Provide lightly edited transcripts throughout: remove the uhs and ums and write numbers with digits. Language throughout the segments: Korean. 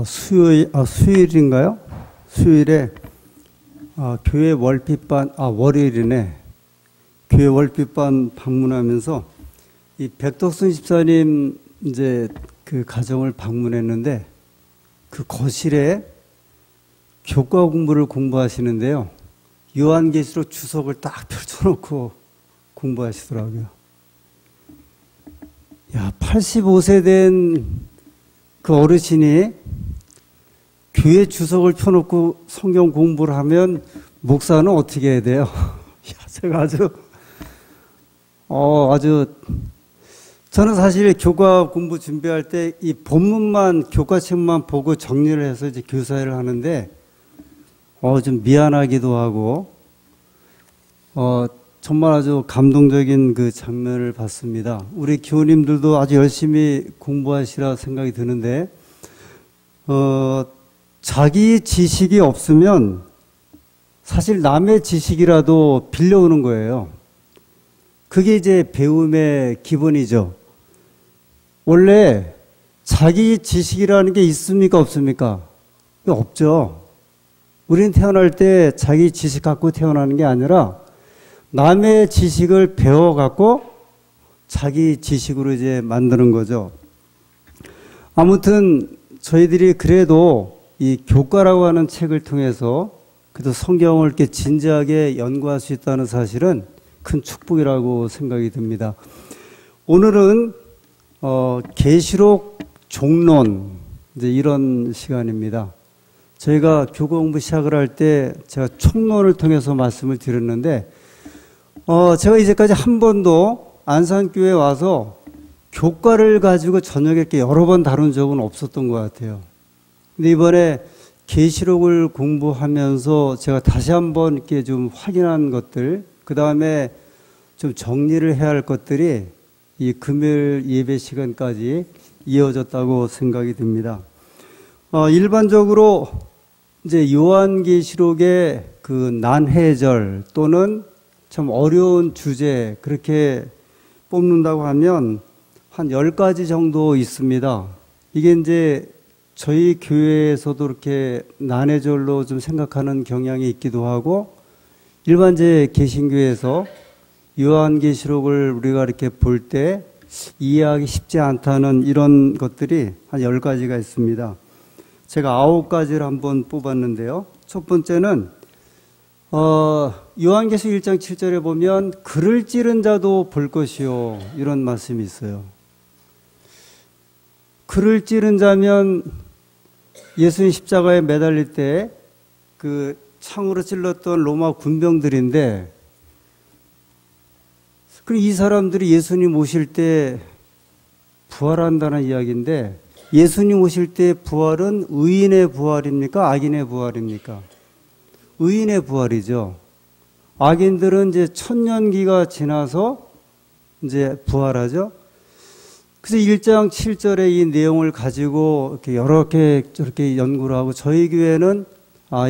수요일인가요? 수요일에 교회 월핏반, 월요일이네. 교회 월핏반 방문하면서 이 백덕순 집사님 이제 그 가정을 방문했는데 그 거실에 교과 공부를 공부하시는데요. 요한계시록 주석을 딱 펼쳐놓고 공부하시더라고요. 야, 85세 된 그 어르신이 교회 주석을 펴놓고 성경 공부를 하면 목사는 어떻게 해야 돼요? 야, 제가 아주 저는 사실 교과 공부 준비할 때 이 본문만 교과책만 보고 정리를 해서 이제 교사를 하는데 좀 미안하기도 하고 정말 아주 감동적인 그 장면을 봤습니다. 우리 교우님들도 아주 열심히 공부하시라 생각이 드는데 자기 지식이 없으면 사실 남의 지식이라도 빌려오는 거예요. 그게 이제 배움의 기본이죠. 원래 자기 지식이라는 게 있습니까? 없습니까? 없죠. 우리는 태어날 때 자기 지식 갖고 태어나는 게 아니라 남의 지식을 배워갖고 자기 지식으로 이제 만드는 거죠. 아무튼 저희들이 그래도 이 교과라고 하는 책을 통해서 그래도 성경을 이렇게 진지하게 연구할 수 있다는 사실은 큰 축복이라고 생각이 듭니다. 오늘은 계시록 종론 이제 이런 시간입니다. 저희가 교과 공부 시작을 할 때 제가 총론을 통해서 말씀을 드렸는데 제가 이제까지 한 번도 안산교회에 와서 교과를 가지고 저녁에 이렇게 여러 번 다룬 적은 없었던 것 같아요. 근데 이번에 계시록을 공부하면서 제가 다시 한번 이렇게 좀 확인한 것들, 그 다음에 좀 정리를 해야 할 것들이 이 금요일 예배 시간까지 이어졌다고 생각이 듭니다. 일반적으로 이제 요한계시록의 그 난해절 또는 참 어려운 주제 그렇게 뽑는다고 하면 한 10가지 정도 있습니다. 이게 이제 저희 교회에서도 이렇게 난해절로 좀 생각하는 경향이 있기도 하고 일반 제 개신교에서 요한계시록을 우리가 이렇게 볼 때 이해하기 쉽지 않다는 이런 것들이 한 10가지가 있습니다. 제가 9가지를 한번 뽑았는데요. 첫 번째는 요한계시록 1장 7절에 보면 글을 찌른 자도 볼 것이요 이런 말씀이 있어요. 글을 찌른 자면 예수님 십자가에 매달릴 때 그 창으로 찔렀던 로마 군병들인데 이 사람들이 예수님 오실 때 부활한다는 이야기인데 예수님 오실 때 부활은 의인의 부활입니까? 악인의 부활입니까? 의인의 부활이죠. 악인들은 이제 천년기가 지나서 이제 부활하죠. 그래서 1장 7절의 이 내용을 가지고 이렇게 여러 개 저렇게 연구를 하고 저희 교회는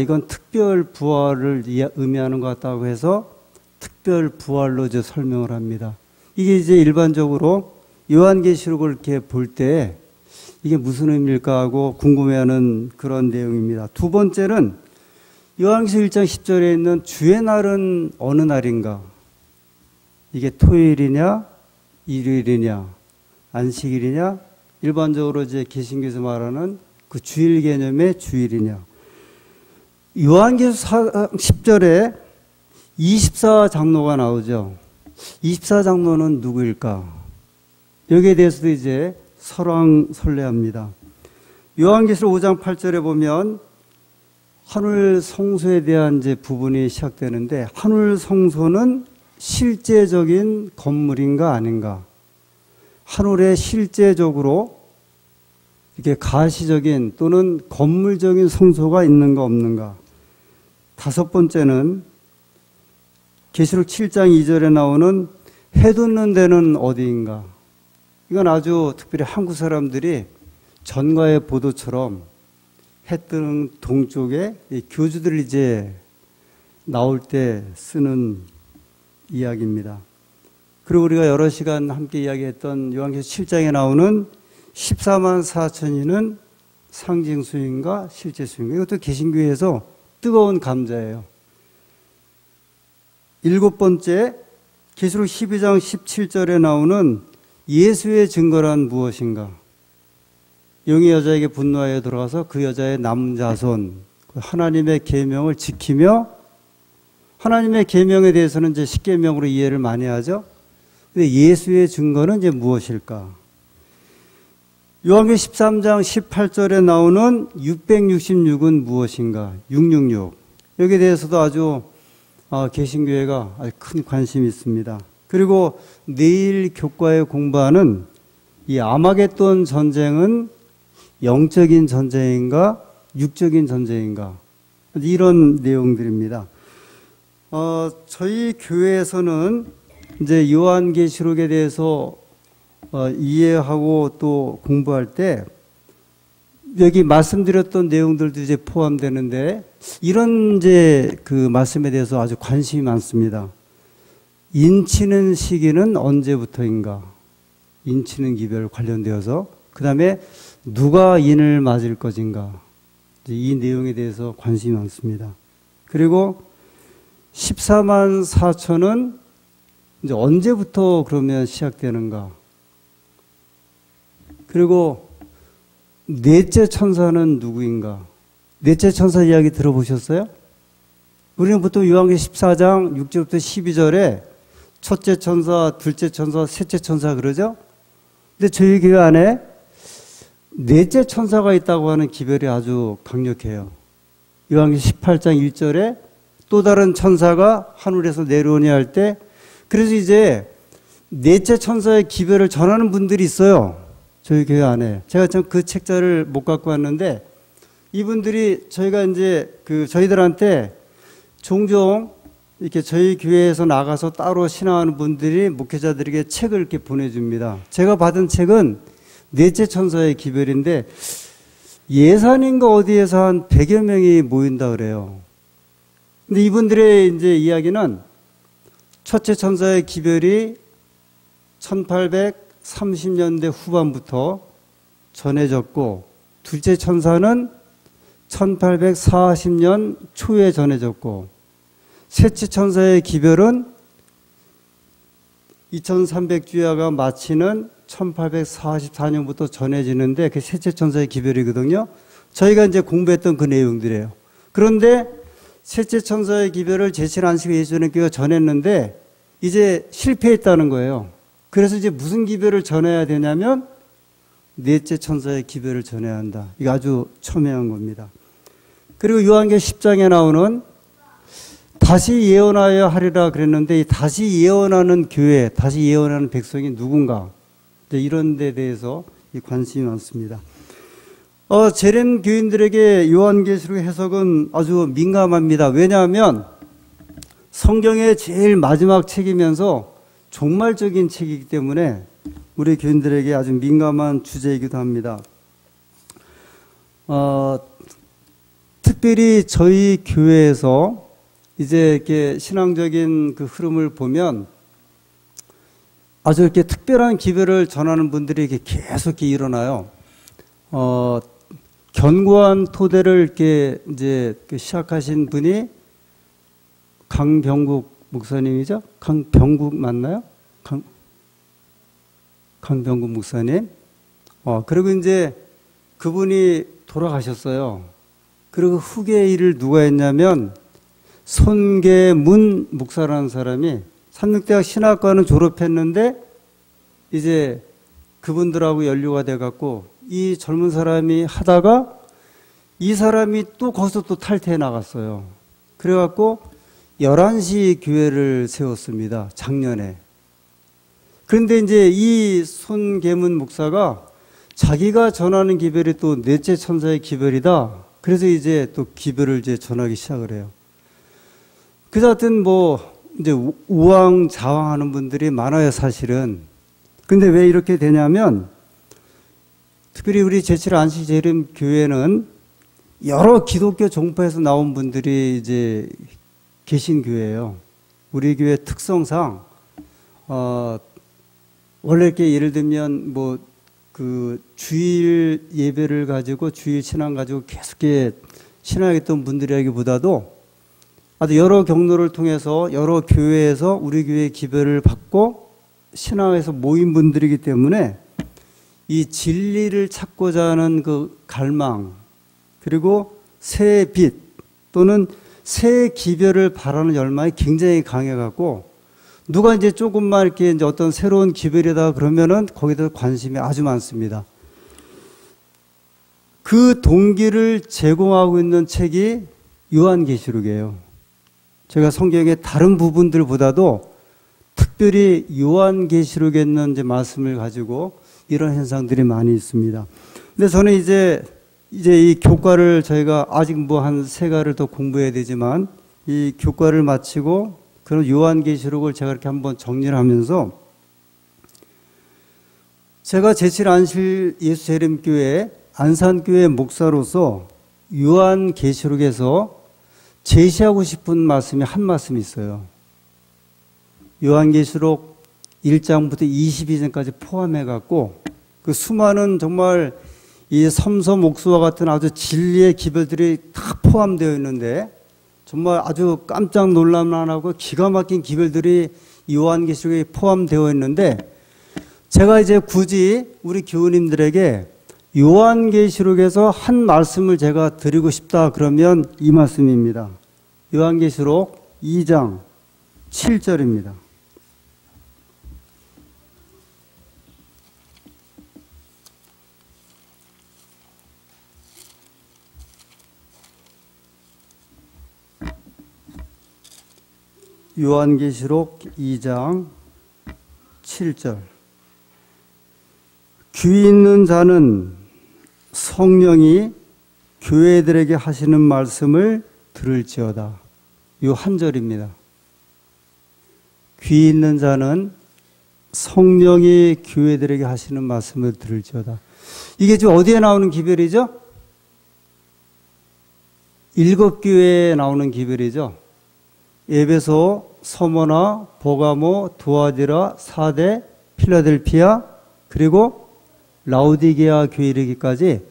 이건 특별 부활을 의미하는 것 같다고 해서 특별 부활로 이제 설명을 합니다. 이게 이제 일반적으로 요한계시록을 이렇게 볼 때 이게 무슨 의미일까 하고 궁금해하는 그런 내용입니다. 두 번째는 요한계시록 1장 10절에 있는 주의 날은 어느 날인가? 이게 토요일이냐, 일요일이냐, 안식일이냐? 일반적으로 이제 개신교에서 말하는 그 주일 개념의 주일이냐? 요한계시록 10절에 24장로가 나오죠. 24장로는 누구일까? 여기에 대해서도 이제 설왕설래합니다. 요한계시록 5장 8절에 보면 하늘 성소에 대한 이제 부분이 시작되는데 하늘 성소는 실제적인 건물인가 아닌가? 하늘에 실제적으로 이렇게 가시적인 또는 건물적인 성소가 있는가 없는가? 다섯 번째는 계시록 7장 2절에 나오는 해 돋는 데는 어디인가? 이건 아주 특별히 한국 사람들이 전가의 보도처럼 해 뜨는 동쪽에 교주들이 이제 나올 때 쓰는 이야기입니다. 그리고 우리가 여러 시간 함께 이야기했던 요한계시록 7장에 나오는 14만 4천인은 상징 수인가 실제 수인가. 이것도 개신교에서 뜨거운 감자예요. 7번째, 계시록 12장 17절에 나오는 예수의 증거란 무엇인가? 영의 여자에게 분노하여 들어가서 그 여자의 남은 자손, 하나님의 계명을 지키며, 하나님의 계명에 대해서는 이제 십계명으로 이해를 많이 하죠. 근데 예수의 증거는 이제 무엇일까? 요한계시록 13장 18절에 나오는 666은 무엇인가? 666. 여기에 대해서도 아주 개신교회가 아주 큰 관심이 있습니다. 그리고 내일 교과에 공부하는 이 아마겟돈 전쟁은 영적인 전쟁인가 육적인 전쟁인가, 이런 내용들입니다. 저희 교회에서는 이제 요한계시록에 대해서 이해하고 또 공부할 때 여기 말씀드렸던 내용들도 이제 포함되는데, 이런 이제 그 말씀에 대해서 아주 관심이 많습니다. 인치는 시기는 언제부터인가? 인치는 기별 관련되어서, 그 다음에 누가 인을 맞을 것인가? 이 내용에 대해서 관심이 많습니다. 그리고 14만 4천은 이제 언제부터 그러면 시작되는가? 그리고 넷째 천사는 누구인가? 넷째 천사 이야기 들어보셨어요? 우리는 보통 요한계시록 14장 6절부터 12절에 첫째 천사, 둘째 천사, 셋째 천사 그러죠? 근데 저희 교회 안에 넷째 천사가 있다고 하는 기별이 아주 강력해요. 요한계시록 18장 1절에 또 다른 천사가 하늘에서 내려오니 할 때, 그래서 이제 넷째 천사의 기별을 전하는 분들이 있어요. 저희 교회 안에. 제가 참 그 책자를 못 갖고 왔는데, 이분들이 저희가 이제 저희들한테 종종 이렇게 저희 교회에서 나가서 따로 신앙하는 분들이 목회자들에게 책을 이렇게 보내줍니다. 제가 받은 책은 넷째 천사의 기별인데, 예산인가 어디에서 한 100여 명이 모인다 그래요. 근데 이분들의 이제 이야기는 첫째 천사의 기별이 1830년대 후반부터 전해졌고, 둘째 천사는 1840년 초에 전해졌고, 셋째 천사의 기별은 2300주야가 마치는 1844년부터 전해지는데, 그 셋째 천사의 기별이거든요. 저희가 이제 공부했던 그 내용들이에요. 그런데 셋째 천사의 기별을 제7 안식 예수님께서 전했는데 이제 실패했다는 거예요. 그래서 이제 무슨 기별을 전해야 되냐면 넷째 천사의 기별을 전해야 한다. 이거 아주 첨예한 겁니다. 그리고 요한계시록 10장에 나오는 다시 예언하여 하리라 그랬는데, 이 다시 예언하는 교회, 다시 예언하는 백성이 누군가, 이런 데 대해서 관심이 많습니다. 제렘 교인들에게 요한계시록 해석은 아주 민감합니다. 왜냐하면 성경의 제일 마지막 책이면서 종말적인 책이기 때문에 우리 교인들에게 아주 민감한 주제이기도 합니다. 특별히 저희 교회에서 이제 이렇게 신앙적인 그 흐름을 보면 아주 이렇게 특별한 기별을 전하는 분들이 이렇게 계속 이렇게 일어나요. 견고한 토대를 이렇게 이제 시작하신 분이 강병국 목사님이죠? 강병국 맞나요? 강병국 목사님. 그리고 이제 그분이 돌아가셨어요. 그리고 후계 일을 누가 했냐면 손계문 목사라는 사람이 삼육대학 신학과는 졸업했는데 이제 그분들하고 연루가 돼갖고 이 젊은 사람이 하다가 이 사람이 또 거기서 또 탈퇴해 나갔어요. 그래갖고 11시 교회를 세웠습니다. 작년에. 그런데 이제 이 손계문 목사가 자기가 전하는 기별이 또 넷째 천사의 기별이다. 그래서 이제 또 기별을 이제 전하기 시작을 해요. 그래서 하여튼 이제 우왕좌왕하는 분들이 많아요, 사실은. 근데 왜 이렇게 되냐면, 특별히 우리 제7 안식제림 교회는 여러 기독교 종파에서 나온 분들이 이제 계신 교회예요. 우리 교회 특성상, 원래 이렇게 예를 들면 그 주일 예배를 가지고 주일 신앙 가지고 계속 신앙했던 분들이라기보다도 아주 여러 경로를 통해서 여러 교회에서 우리 교회 기별을 받고 신앙에서 모인 분들이기 때문에 이 진리를 찾고자 하는 그 갈망, 그리고 새 빛 또는 새 기별을 바라는 열망이 굉장히 강해갖고 누가 이제 조금만 이렇게 이제 어떤 새로운 기별이다 그러면은 거기다 관심이 아주 많습니다. 그 동기를 제공하고 있는 책이 요한계시록이에요. 제가 성경의 다른 부분들보다도 특별히 요한계시록에 있는 이제 말씀을 가지고 이런 현상들이 많이 있습니다. 근데 저는 이제 이 교과를 저희가 아직 뭐 한 3가를 더 공부해야 되지만 이 교과를 마치고 그런 요한계시록을 제가 이렇게 한번 정리를 하면서 제가 제7안실 예수재림교회 안산교회 목사로서 요한계시록에서 제시하고 싶은 말씀이 한 말씀이 있어요. 요한계시록 1장부터 22장까지 포함해갖고 그 수많은 정말 이 섬섬옥수와 같은 아주 진리의 기별들이 다 포함되어 있는데 정말 아주 깜짝 놀랄만하고 기가 막힌 기별들이 요한계시록에 포함되어 있는데 제가 이제 굳이 우리 교우님들에게 요한계시록에서 한 말씀을 제가 드리고 싶다 그러면 이 말씀입니다. 요한계시록 2장 7절입니다. 요한계시록 2장 7절. 귀 있는 자는 성령이 교회들에게 하시는 말씀을 들을지어다. 이 한 절입니다. 귀 있는 자는 성령이 교회들에게 하시는 말씀을 들을지어다. 이게 지금 어디에 나오는 기별이죠? 7교회에 나오는 기별이죠. 에베소, 서머나, 보가모, 두아디라, 사대, 필라델피아, 그리고 라우디게아 교회 이르기까지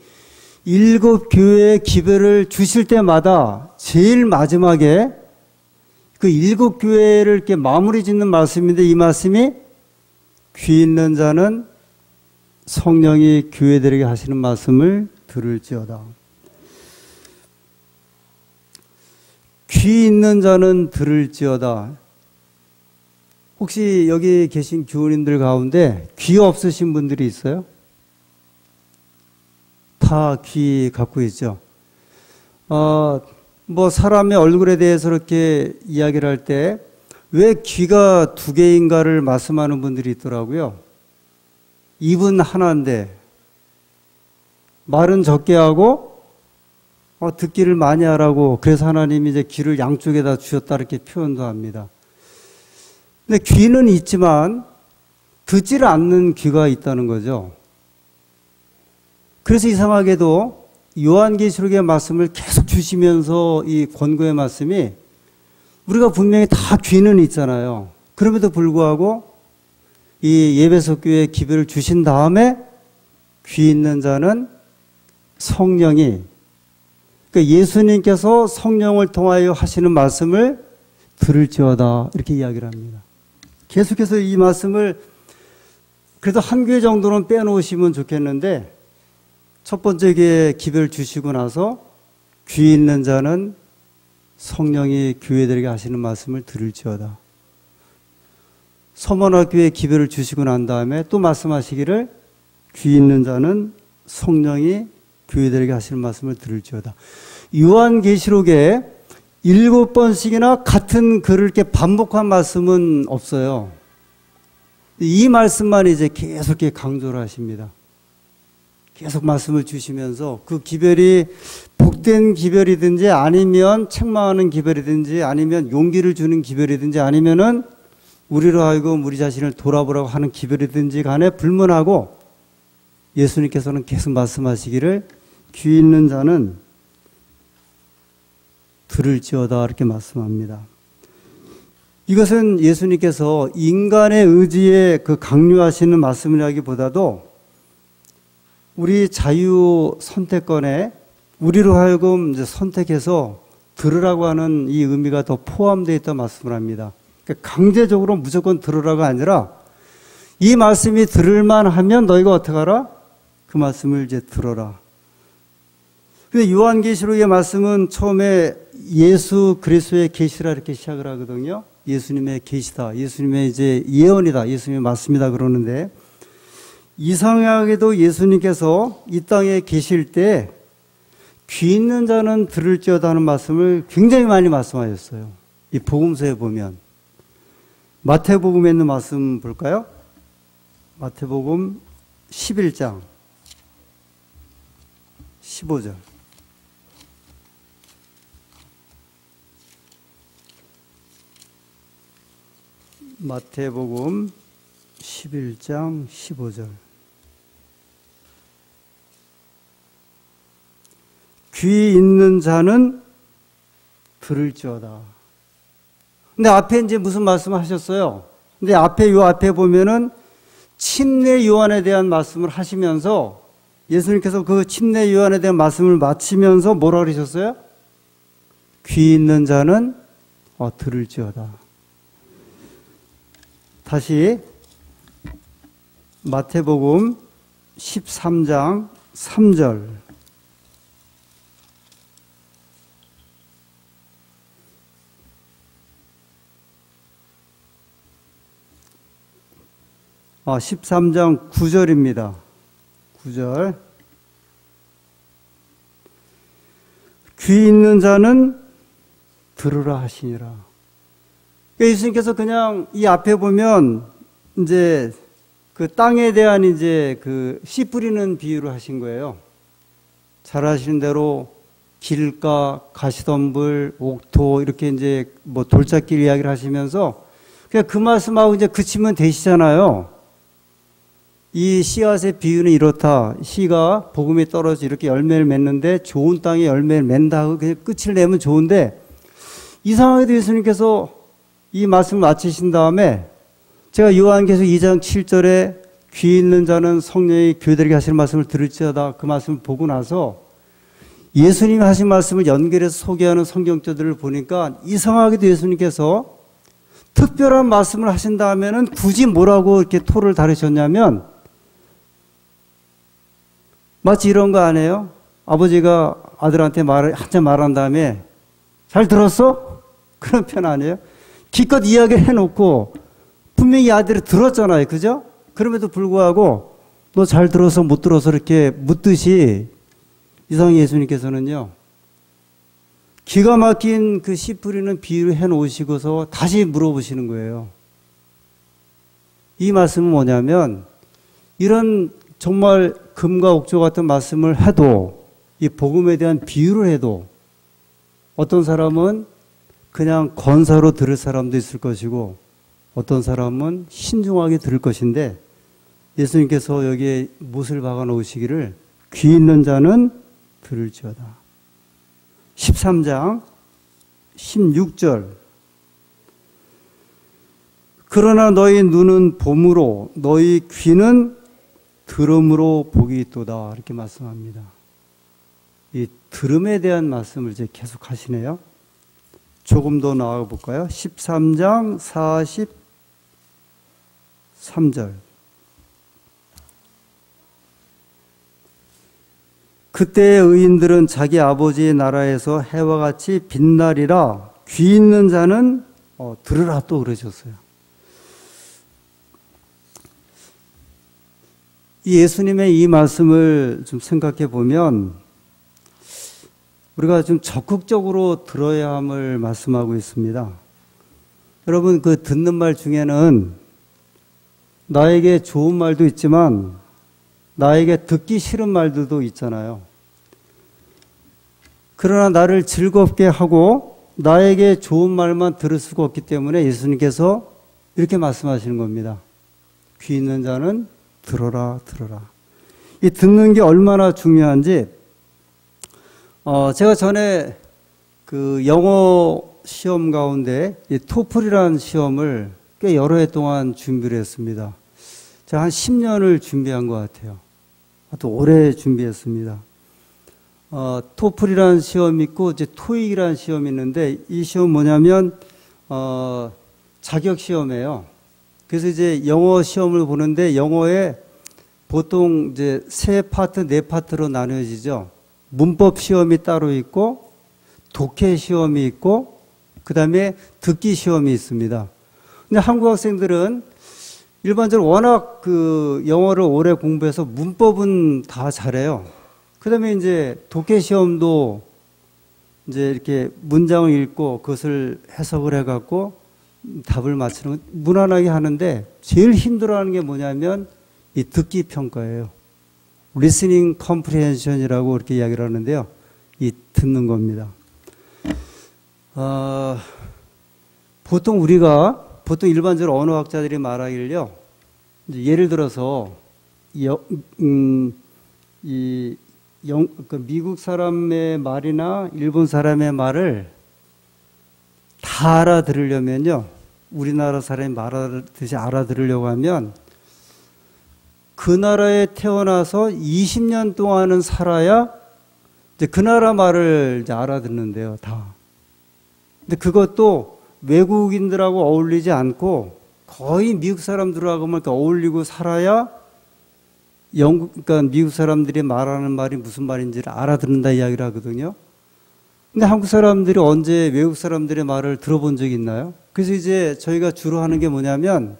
7교회의 기별을 주실 때마다 제일 마지막에 그 7교회를 이렇게 마무리 짓는 말씀인데 이 말씀이 귀 있는 자는 성령이 교회들에게 하시는 말씀을 들을지어다. 귀 있는 자는 들을지어다. 혹시 여기 계신 교우님들 가운데 귀 없으신 분들이 있어요? 다 귀 갖고 있죠. 뭐 사람의 얼굴에 대해서 이렇게 이야기를 할 때 왜 귀가 2개인가를 말씀하는 분들이 있더라고요. 입은 하나인데 말은 적게 하고 듣기를 많이 하라고 그래서 하나님이 이제 귀를 양쪽에다 주셨다 이렇게 표현도 합니다. 근데 귀는 있지만 듣지를 않는 귀가 있다는 거죠. 그래서 이상하게도 요한계시록의 말씀을 계속 주시면서 이 권고의 말씀이 우리가 분명히 다 귀는 있잖아요. 그럼에도 불구하고 이 예배석 교회에 기별을 주신 다음에 귀 있는 자는 성령이 그러니까 예수님께서 성령을 통하여 하시는 말씀을 들을지어다 이렇게 이야기를 합니다. 계속해서 이 말씀을 그래도 한 교회 정도는 빼놓으시면 좋겠는데 첫 번째 교회에 기별 주시고 나서 귀 있는 자는 성령이 교회들에게 하시는 말씀을 들을지어다. 서머나 교회에 기별을 주시고 난 다음에 또 말씀하시기를 귀 있는 자는 성령이 교회들에게 하시는 말씀을 들을지어다. 요한계시록에 7번씩이나 같은 글을 이렇게 반복한 말씀은 없어요. 이 말씀만 이제 계속 이렇게 강조를 하십니다. 계속 말씀을 주시면서 그 기별이 복된 기별이든지 아니면 책망하는 기별이든지 아니면 용기를 주는 기별이든지 아니면은 우리로 하여금 우리 자신을 돌아보라고 하는 기별이든지 간에 불문하고 예수님께서는 계속 말씀하시기를 귀 있는 자는 들을지어다 이렇게 말씀합니다. 이것은 예수님께서 인간의 의지에 그 강요하시는 말씀이라기보다도 우리 자유 선택권에 우리로 하여금 이제 선택해서 들으라고 하는 이 의미가 더 포함되어 있다 말씀을 합니다. 그러니까 강제적으로 무조건 들으라가 아니라 이 말씀이 들을만 하면 너희가 어떻게 하라? 그 말씀을 이제 들어라. 근데 요한계시록의 말씀은 처음에 예수 그리스도의 계시라 이렇게 시작을 하거든요. 예수님의 계시다. 예수님의 이제 예언이다. 예수님의 말씀이다 그러는데 이상하게도 예수님께서 이 땅에 계실 때 귀 있는 자는 들을지어다 하는 말씀을 굉장히 많이 말씀하셨어요. 이 복음서에 보면 마태복음에 있는 말씀 볼까요? 마태복음 11장 15절. 마태복음 11장 15절. 귀 있는 자는 들을지어다. 근데 앞에 이제 무슨 말씀 하셨어요? 근데 요 앞에 보면은 침례 요한에 대한 말씀을 하시면서 예수님께서 그 침례 요한에 대한 말씀을 마치면서 뭐라 그러셨어요? 귀 있는 자는 들을지어다. 다시 마태복음 13장 3절. 13장 9절입니다. 9절. 귀 있는 자는 들으라 하시니라. 그러니까 예수님께서 그냥 이 앞에 보면 이제 그 땅에 대한 이제 그 씨 뿌리는 비유를 하신 거예요. 잘 아시는 대로 길가, 가시덤불, 옥토 이렇게 이제 뭐 돌짝길 이야기를 하시면서 그냥 그 말씀하고 이제 그치면 되시잖아요. 이 씨앗의 비유는 이렇다. 씨가 복음에 떨어져 이렇게 열매를 맺는데 좋은 땅에 열매를 맺는다 하고 그냥 끝을 내면 좋은데 이상하게도 예수님께서 이 말씀을 마치신 다음에 제가 요한계시록 2장 7절에 귀 있는 자는 성령이 교회들에게 하시는 말씀을 들을지어다 그 말씀을 보고 나서 예수님이 하신 말씀을 연결해서 소개하는 성경자들을 보니까 이상하게도 예수님께서 특별한 말씀을 하신 다음에는 굳이 뭐라고 이렇게 토를 다루셨냐면 마치 이런 거 아니에요? 아버지가 아들한테 한참 말한 다음에 잘 들었어? 그런 편 아니에요? 기껏 이야기를 해놓고 분명히 아들이 들었잖아요. 그죠? 그럼에도 불구하고 너 잘 들어서 못 들어서 이렇게 묻듯이 이상 예수님께서는요. 기가 막힌 그 씨 뿌리는 비유를 해놓으시고서 다시 물어보시는 거예요. 이 말씀은 뭐냐면 이런 정말 금과 옥조 같은 말씀을 해도 이 복음에 대한 비유를 해도 어떤 사람은 그냥 건사로 들을 사람도 있을 것이고 어떤 사람은 신중하게 들을 것인데 예수님께서 여기에 못을 박아 놓으시기를 귀 있는 자는 들을지어다. 13장 16절. 그러나 너희 눈은 봄으로 너희 귀는 들음으로 복이 있도다. 이렇게 말씀합니다. 이 들음에 대한 말씀을 이제 계속 하시네요. 조금 더 나아가 볼까요? 13장 43절. 그때의 의인들은 자기 아버지의 나라에서 해와 같이 빛나리라. 귀 있는 자는 들으라 또 그러셨어요. 이 예수님의 이 말씀을 좀 생각해 보면 우리가 좀 적극적으로 들어야 함을 말씀하고 있습니다. 여러분 그 듣는 말 중에는 나에게 좋은 말도 있지만 나에게 듣기 싫은 말들도 있잖아요. 그러나 나를 즐겁게 하고 나에게 좋은 말만 들을 수가 없기 때문에 예수님께서 이렇게 말씀하시는 겁니다. 귀 있는 자는 들어라, 들어라. 이 듣는 게 얼마나 중요한지, 제가 전에 그 영어 시험 가운데 이 토플이라는 시험을 꽤 여러 해 동안 준비를 했습니다. 제가 한 10년을 준비한 것 같아요. 아주 오래 준비했습니다. 토플이라는 시험이 있고 이제 토익이라는 시험이 있는데 이 시험 뭐냐면 자격 시험이에요. 그래서 이제 영어 시험을 보는데 영어에 보통 이제 세 파트, 네 파트로 나뉘어지죠. 문법 시험이 따로 있고 독해 시험이 있고 그다음에 듣기 시험이 있습니다. 근데 한국 학생들은 일반적으로 워낙 그 영어를 오래 공부해서 문법은 다 잘해요. 그다음에 이제 독해 시험도 이제 이렇게 문장을 읽고 그것을 해석을 해갖고 답을 맞추는 무난하게 하는데 제일 힘들어하는 게 뭐냐면 이 듣기 평가예요. listening comprehension이라고 이렇게 이야기를 하는데요. 이 듣는 겁니다. 보통 일반적으로 언어학자들이 말하길요. 예를 들어서 미국 사람의 말이나 일본 사람의 말을 다 알아들으려면요. 우리나라 사람이 말하듯이 알아들으려고 하면 그 나라에 태어나서 20년 동안은 살아야 이제 그 나라 말을 이제 알아듣는데요, 다. 근데 그것도 외국인들하고 어울리지 않고 거의 미국 사람들하고만 어울리고 살아야 그러니까 미국 사람들이 말하는 말이 무슨 말인지를 알아듣는다 이야기를 하거든요. 근데 한국 사람들이 언제 외국 사람들의 말을 들어본 적이 있나요? 그래서 이제 저희가 주로 하는 게 뭐냐면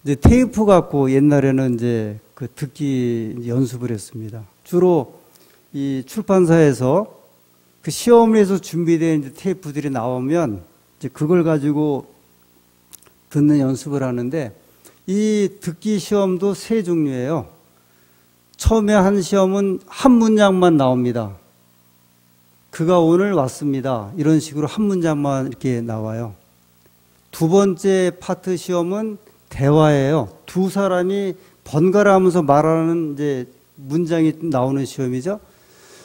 이제 테이프 갖고 옛날에는 이제 그 듣기 연습을 했습니다. 주로 이 출판사에서 그 시험에서 준비된 이제 테이프들이 나오면 이제 그걸 가지고 듣는 연습을 하는데 이 듣기 시험도 세 종류예요. 처음에 한 시험은 한 문장만 나옵니다. 그가 오늘 왔습니다. 이런 식으로 한 문장만 이렇게 나와요. 두 번째 파트 시험은 대화예요. 두 사람이 번갈아 하면서 말하는 이제 문장이 나오는 시험이죠.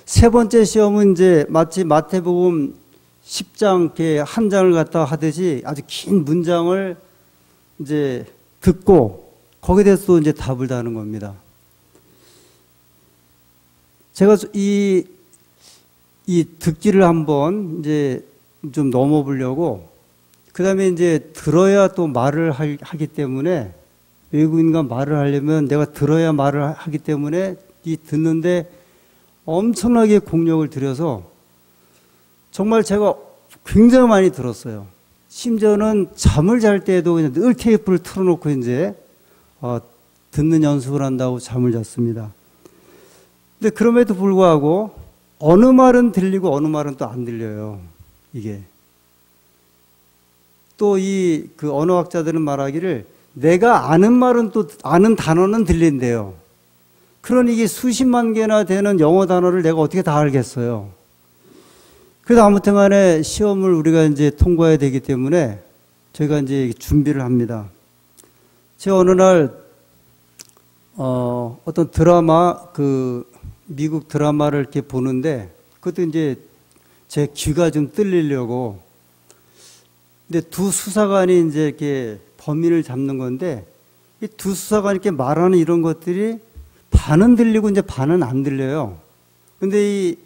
세 번째 시험은 이제 마치 마태복음 10장 이렇게 한 장을 갖다 하듯이 아주 긴 문장을 이제 듣고 거기에 대해서 또 이제 답을 다는 겁니다. 제가 이 듣기를 한번 이제 좀 넘어보려고 그 다음에 이제 들어야 또 말을 하기 때문에 외국인과 말을 하려면 내가 들어야 말을 하기 때문에 이 듣는데 엄청나게 공력을 들여서 정말 제가 굉장히 많이 들었어요. 심지어는 잠을 잘 때에도 그냥 늘 테이프를 틀어놓고 이제 듣는 연습을 한다고 잠을 잤습니다. 근데 그럼에도 불구하고 어느 말은 들리고 어느 말은 또 안 들려요. 이게. 또 그 언어학자들은 말하기를 내가 아는 말은 또 아는 단어는 들린대요. 그러니 이게 수십만 개나 되는 영어 단어를 내가 어떻게 다 알겠어요. 그래서 아무튼 간에 시험을 우리가 이제 통과해야 되기 때문에 저희가 이제 준비를 합니다. 제가 어느 날 어떤 드라마 미국 드라마를 이렇게 보는데 그것도 이제 제 귀가 좀 뚫리려고 근데 두 수사관이 이제 이렇게 범인을 잡는 건데 이 두 수사관이 이렇게 말하는 이런 것들이 반은 들리고 이제 반은 안 들려요. 근데 이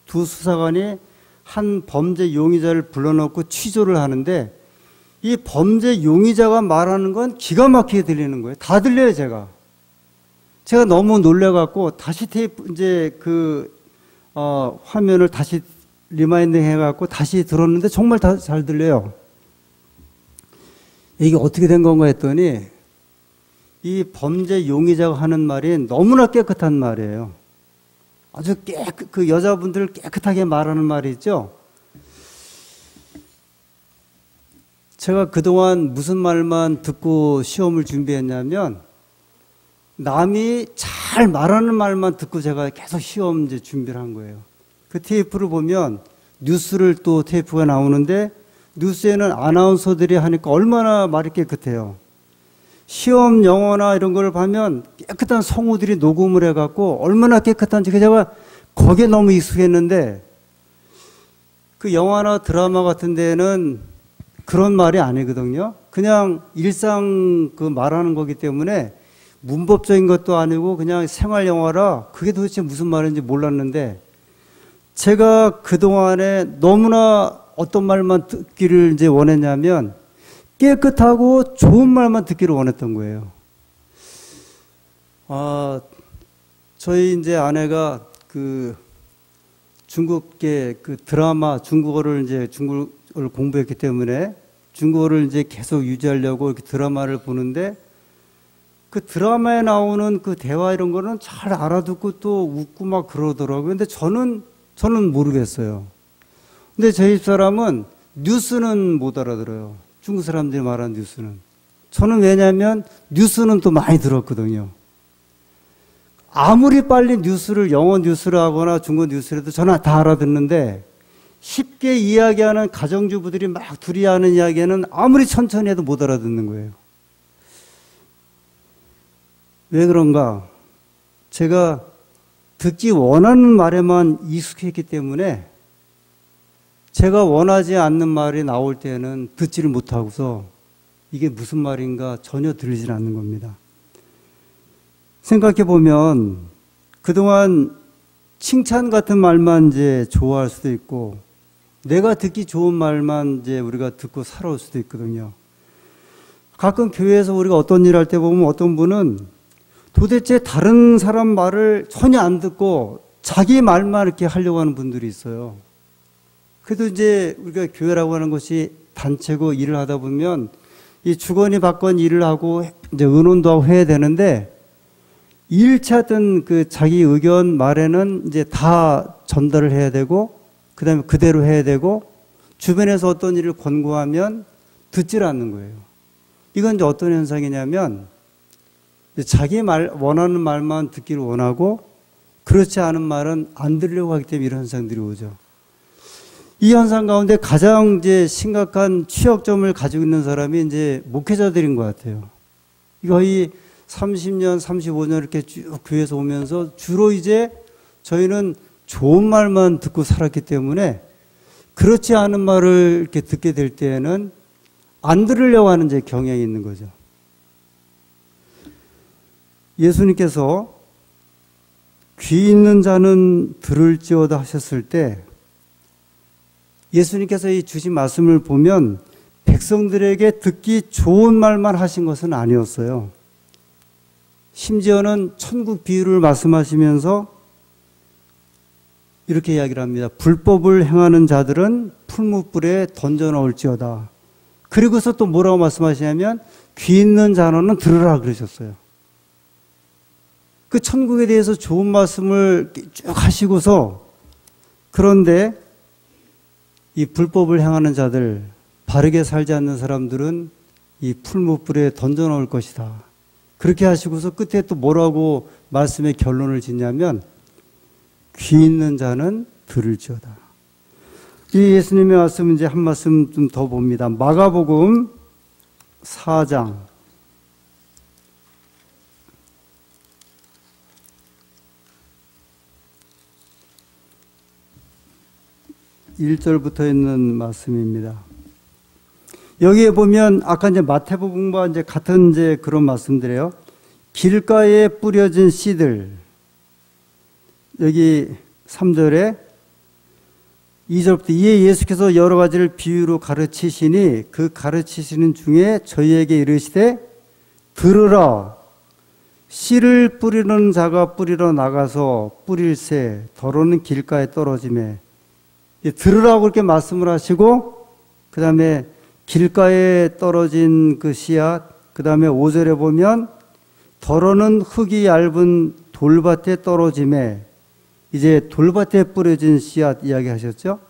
두 수사관이 한 범죄 용의자를 불러놓고 취조를 하는데 이 범죄 용의자가 말하는 건 기가 막히게 들리는 거예요. 다 들려요, 제가. 제가 너무 놀래갖고 다시 테이프 이제 화면을 다시 리마인딩 해갖고 다시 들었는데 정말 다 잘 들려요. 이게 어떻게 된 건가 했더니 이 범죄 용의자가 하는 말이 너무나 깨끗한 말이에요. 아주 그 여자분들을 깨끗하게 말하는 말이 있죠. 제가 그동안 무슨 말만 듣고 시험을 준비했냐면 남이 잘 말하는 말만 듣고 제가 계속 시험 이제 준비를 한 거예요. 그 테이프를 보면 뉴스를 또 테이프가 나오는데 뉴스에는 아나운서들이 하니까 얼마나 말이 깨끗해요. 시험 영어나 이런 걸 보면 깨끗한 성우들이 녹음을 해갖고 얼마나 깨끗한지 제가 거기에 너무 익숙했는데 그 영화나 드라마 같은 데는 그런 말이 아니거든요. 그냥 일상 말하는 거기 때문에 문법적인 것도 아니고 그냥 생활 영어라 그게 도대체 무슨 말인지 몰랐는데 제가 그동안에 너무나 어떤 말만 듣기를 이제 원했냐면 깨끗하고 좋은 말만 듣기를 원했던 거예요. 저희 이제 아내가 그 중국계 그 드라마 중국어를 공부했기 때문에 중국어를 이제 계속 유지하려고 이렇게 드라마를 보는데 그 드라마에 나오는 그 대화 이런 거는 잘 알아듣고 또 웃고 막 그러더라고요. 근데 저는 모르겠어요. 근데 저희 집사람은 뉴스는 못 알아들어요. 중국 사람들이 말하는 뉴스는. 저는 왜냐하면 뉴스는 또 많이 들었거든요. 아무리 빨리 뉴스를 영어 뉴스를 하거나 중국 뉴스를 해도 저는 다 알아듣는데 쉽게 이야기하는 가정주부들이 막 둘이 하는 이야기는 아무리 천천히 해도 못 알아듣는 거예요. 왜 그런가? 제가 듣기 원하는 말에만 익숙했기 때문에 제가 원하지 않는 말이 나올 때는 듣지를 못하고서 이게 무슨 말인가 전혀 들리질 않는 겁니다. 생각해 보면 그동안 칭찬 같은 말만 이제 좋아할 수도 있고 내가 듣기 좋은 말만 이제 우리가 듣고 살아올 수도 있거든요. 가끔 교회에서 우리가 어떤 일 할 때 보면 어떤 분은 도대체 다른 사람 말을 전혀 안 듣고 자기 말만 이렇게 하려고 하는 분들이 있어요. 그래도 이제 우리가 교회라고 하는 것이 단체고 일을 하다 보면 이 주거니 받건 일을 하고 이제 의논도 하고 해야 되는데 일차든 그 자기 의견 말에는 이제 다 전달을 해야 되고 그 다음에 그대로 해야 되고 주변에서 어떤 일을 권고하면 듣질 않는 거예요. 이건 이제 어떤 현상이냐면 자기 말, 원하는 말만 듣기를 원하고 그렇지 않은 말은 안 들으려고 하기 때문에 이런 현상들이 오죠. 이 현상 가운데 가장 이제 심각한 취약점을 가지고 있는 사람이 이제 목회자들인 것 같아요. 거의 30년, 35년 이렇게 쭉 교회에서 오면서 주로 이제 저희는 좋은 말만 듣고 살았기 때문에 그렇지 않은 말을 이렇게 듣게 될 때에는 안 들으려고 하는 이제 경향이 있는 거죠. 예수님께서 귀 있는 자는 들을지어다 하셨을 때 예수님께서 이 주신 말씀을 보면 백성들에게 듣기 좋은 말만 하신 것은 아니었어요. 심지어는 천국 비유를 말씀하시면서 이렇게 이야기를 합니다. 불법을 행하는 자들은 풀무불에 던져놓을지어다. 그리고서 또 뭐라고 말씀하시냐면 귀 있는 자는 들으라 그러셨어요. 그 천국에 대해서 좋은 말씀을 쭉 하시고서 그런데 이 불법을 행하는 자들, 바르게 살지 않는 사람들은 이 풀무불에 던져놓을 것이다. 그렇게 하시고서 끝에 또 뭐라고 말씀의 결론을 짓냐면 귀 있는 자는 들을지어다. 이 예수님의 말씀 이제 한 말씀 좀 더 봅니다. 마가복음 4장 1절부터 있는 말씀입니다. 여기에 보면 아까 이제 마태복음과 이제 같은 이제 그런 말씀들이에요. 길가에 뿌려진 씨들. 여기 3절에 2절부터 이에 예수께서 여러 가지를 비유로 가르치시니 그 가르치시는 중에 저희에게 이르시되 들으라. 씨를 뿌리는 자가 뿌리러 나가서 뿌릴새 더러는 길가에 떨어지매. 들으라고 그렇게 말씀을 하시고 그 다음에 길가에 떨어진 그 씨앗, 그 다음에 5절에 보면 더러는 흙이 얇은 돌밭에 떨어짐에 이제 돌밭에 뿌려진 씨앗 이야기 하셨죠.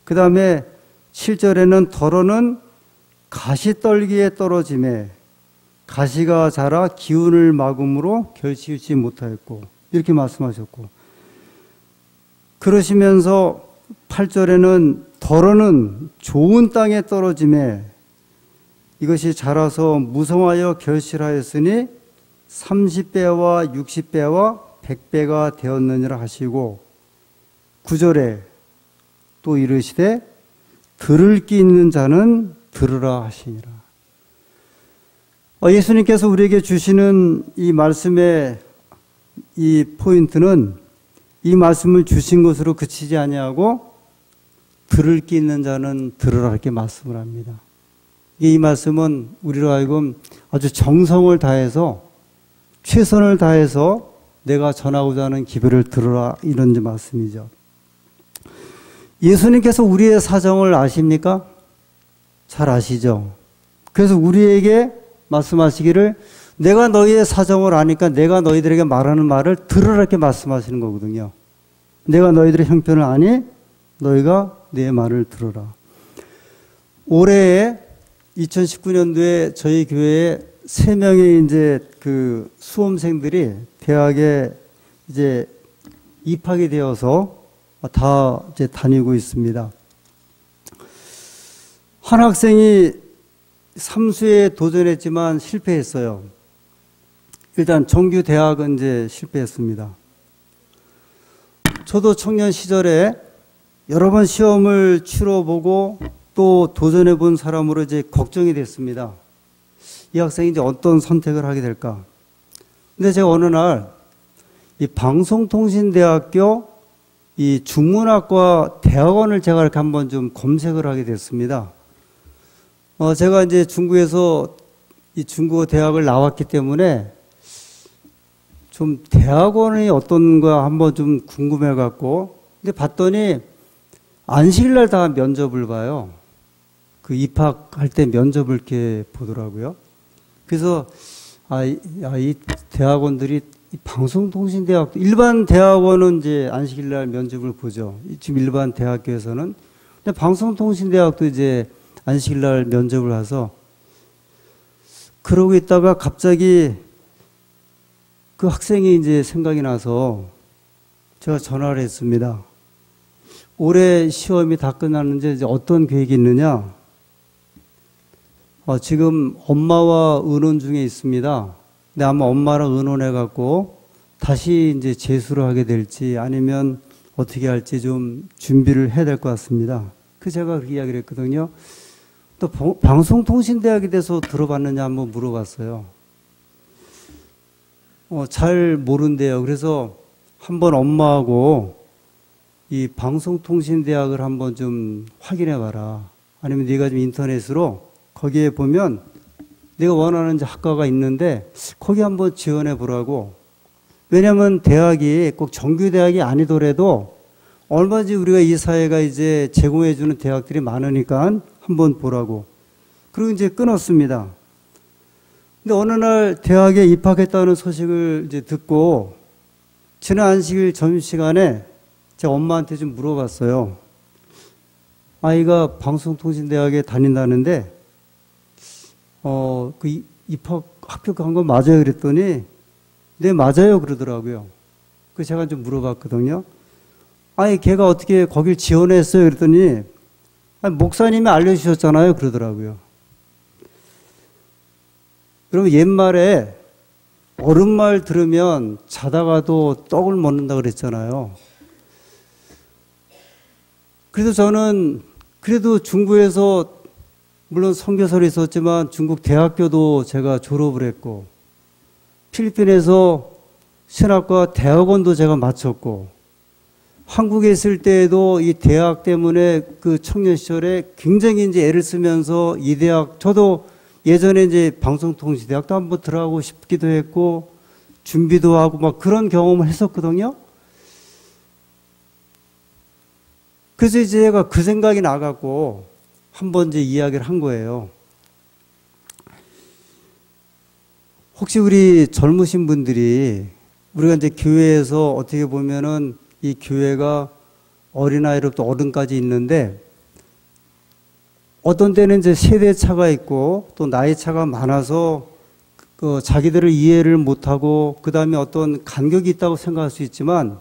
그 다음에 7절에는 더러는 가시떨기에 떨어짐에 가시가 자라 기운을 막음으로 결실치 못하였고 이렇게 말씀하셨고 그러시면서 8절에는 더러는 좋은 땅에 떨어짐에 이것이 자라서 무성하여 결실하였으니 30배와 60배와 100배가 되었느니라 하시고 9절에 또 이르시되 들을 귀 있는 자는 들으라 하시니라. 예수님께서 우리에게 주시는 이 말씀의 이 포인트는 이 말씀을 주신 것으로 그치지 아니하고 들을 게 있는 자는 들으라 이렇게 말씀을 합니다. 이 말씀은 우리로 하여금 아주 정성을 다해서 최선을 다해서 내가 전하고자 하는 기별을 들으라 이런 말씀이죠. 예수님께서 우리의 사정을 아십니까? 잘 아시죠? 그래서 우리에게 말씀하시기를 내가 너희의 사정을 아니까 내가 너희들에게 말하는 말을 들으라 이렇게 말씀하시는 거거든요. 내가 너희들의 형편을 아니 너희가 내 말을 들으라. 올해 2019년도에 저희 교회에 3명의 이제 그 수험생들이 대학에 이제 입학이 되어서 다 이제 다니고 있습니다. 한 학생이 삼수에 도전했지만 실패했어요. 일단 정규 대학은 이제 실패했습니다. 저도 청년 시절에 여러 번 시험을 치러보고 또 도전해 본 사람으로 이제 걱정이 됐습니다. 이 학생이 이제 어떤 선택을 하게 될까? 근데 제가 어느 날 이 방송통신대학교 이 중문학과 대학원을 제가 이렇게 한번 좀 검색을 하게 됐습니다. 제가 이제 중국에서 이 중국어 대학을 나왔기 때문에 좀 대학원이 어떤가 한번 좀 궁금해 갖고 근데 봤더니 안식일날 다 면접을 봐요. 그 입학할 때 면접을 이렇게 보더라고요. 그래서 이 대학원들이 이 방송통신대학도 일반 대학원은 이제 안식일날 면접을 보죠. 지금 일반 대학교에서는 근데 방송통신대학도 이제 안식일날 면접을 해서 그러고 있다가 갑자기 그 학생이 이제 생각이 나서 제가 전화를 했습니다. 올해 시험이 다 끝났는데 이제 어떤 계획이 있느냐? 지금 엄마와 의논 중에 있습니다. 근데 아마 엄마랑 의논해갖고 다시 이제 재수를 하게 될지 아니면 어떻게 할지 좀 준비를 해야 될 것 같습니다. 그 제가 그렇게 이야기를 했거든요. 또 방송통신대학에 대해서 들어봤느냐 한번 물어봤어요. 잘 모른대요. 그래서 한번 엄마하고 이 방송통신대학을 한번 좀 확인해 봐라. 아니면 네가 좀 인터넷으로 거기에 보면 내가 원하는 학과가 있는데 거기 한번 지원해 보라고. 왜냐하면 대학이 꼭 정규대학이 아니더라도 얼마든지 우리가 이 사회가 이제 제공해 주는 대학들이 많으니까 한번 보라고. 그리고 이제 끊었습니다. 근데 어느 날 대학에 입학했다는 소식을 이제 듣고 지난 안식일 점심시간에 제가 엄마한테 좀 물어봤어요. 아이가 방송통신대학에 다닌다는데 그 입학 합격한 건 맞아요? 그랬더니 네 맞아요 그러더라고요. 그래서 제가 좀 물어봤거든요. 아니 걔가 어떻게 거길 지원했어요? 그랬더니 아니, 목사님이 알려주셨잖아요 그러더라고요. 그러면 옛말에 어른 말 들으면 자다가도 떡을 먹는다 그랬잖아요. 그래서 저는 그래도 중국에서 물론 선교설이 있었지만 중국 대학교도 제가 졸업을 했고 필리핀에서 신학과 대학원도 제가 마쳤고 한국에 있을 때에도 이 대학 때문에 그 청년 시절에 굉장히 이제 애를 쓰면서 이 대학 저도 예전에 이제 방송통신대학도 한번 들어가고 싶기도 했고 준비도 하고 막 그런 경험을 했었거든요. 그래서 이제 제가 그 생각이 나갖고 한번 이제 이야기를 한 거예요. 혹시 우리 젊으신 분들이 우리가 이제 교회에서 어떻게 보면은 이 교회가 어린아이로부터 어른까지 있는데 어떤 때는 이제 세대 차가 있고 또 나이 차가 많아서 자기들을 이해를 못하고 그 다음에 어떤 간격이 있다고 생각할 수 있지만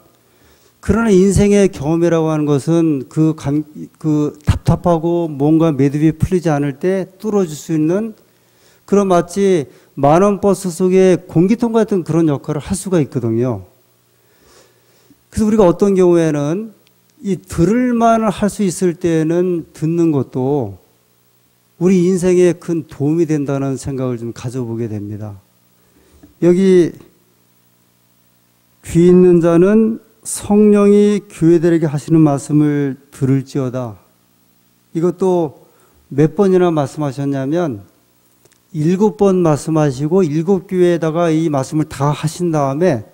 그러나 인생의 경험이라고 하는 것은 그 답답하고 뭔가 매듭이 풀리지 않을 때 뚫어줄 수 있는 그런 마치 만원 버스 속에 공기통 같은 그런 역할을 할 수가 있거든요. 그래서 우리가 어떤 경우에는 이 들을 만을 할 수 있을 때는 듣는 것도 우리 인생에 큰 도움이 된다는 생각을 좀 가져보게 됩니다. 여기 귀 있는 자는 성령이 교회들에게 하시는 말씀을 들을지어다. 이것도 몇 번이나 말씀하셨냐면 7번 말씀하시고 7교회에다가 이 말씀을 다 하신 다음에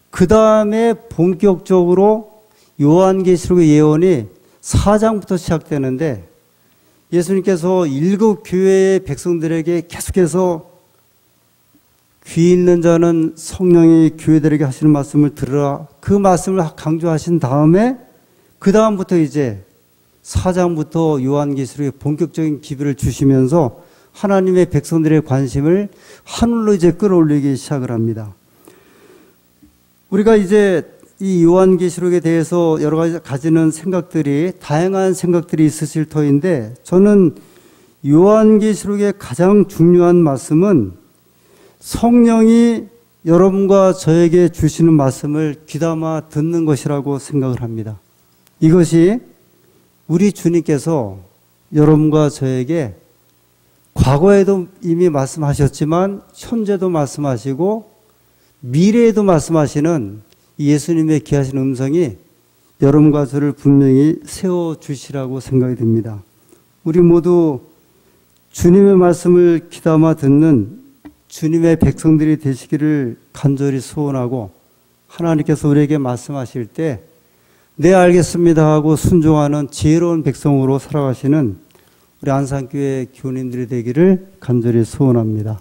그 다음에 본격적으로 요한계시록의 예언이 4장부터 시작되는데 예수님께서 7교회의 백성들에게 계속해서 귀 있는 자는 성령이 교회들에게 하시는 말씀을 들으라. 그 말씀을 강조하신 다음에 그 다음부터 이제 4장부터 요한계시록의 본격적인 기별을 주시면서 하나님의 백성들의 관심을 하늘로 이제 끌어올리기 시작을 합니다. 우리가 이제 이 요한계시록에 대해서 여러 가지 가지는 생각들이 다양한 생각들이 있으실 터인데 저는 요한계시록의 가장 중요한 말씀은 성령이 여러분과 저에게 주시는 말씀을 귀담아 듣는 것이라고 생각을 합니다. 이것이 우리 주님께서 여러분과 저에게 과거에도 이미 말씀하셨지만 현재도 말씀하시고 미래에도 말씀하시는 예수님의 귀하신 음성이 여러분과 저를 분명히 세워주시라고 생각이 듭니다. 우리 모두 주님의 말씀을 귀담아 듣는 주님의 백성들이 되시기를 간절히 소원하고 하나님께서 우리에게 말씀하실 때 네 알겠습니다 하고 순종하는 지혜로운 백성으로 살아가시는 우리 안산교회 교우님들이 되기를 간절히 소원합니다.